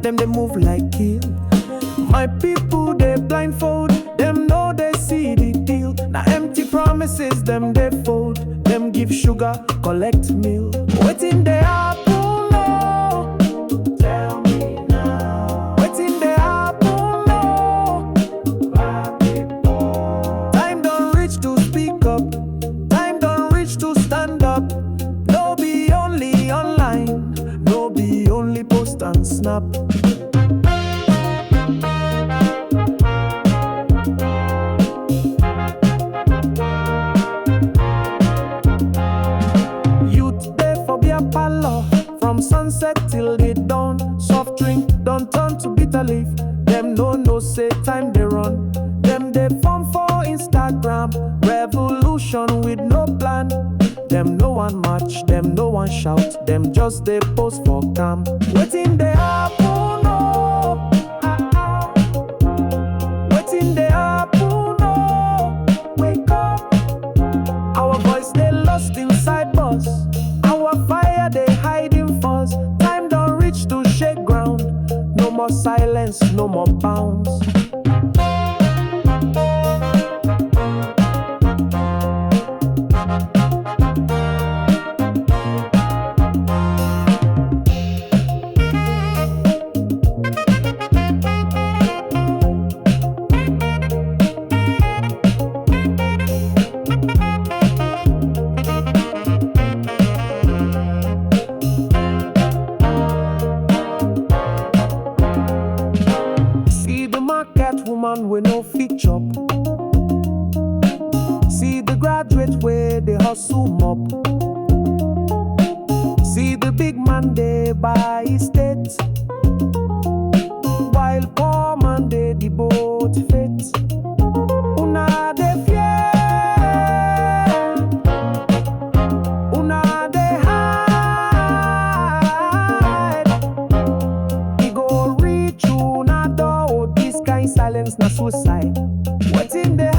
them they move like kill. My people they blindfold, them know they see the deal. Now empty promises them they fold, them give sugar, collect meal. Wetin they happen now? Tell me now. Wetin they happen now? My people. Time don't reach to speak up, time don't reach to stand up. No be only online, no be only post and snap. From sunset till the dawn, soft drink don't turn to bitter leaf. Them no say time they run. Them they form for Instagram, revolution with no plan. Them no one march, them no one shout, them just they post for calm. Wetin they happen no? Wetin they happen no? Wake up, our voice they lost inside bus. Our fire they hiding fuzz. Time don't reach to shake ground. No more silence, no more bounds. Woman with no fit chop. See the graduate where they hustle mop. See the big man they buy estate, while poor man they devote faith. Una they fear, una they hide. He go reach una door, this kind silence na suicide. Wetin they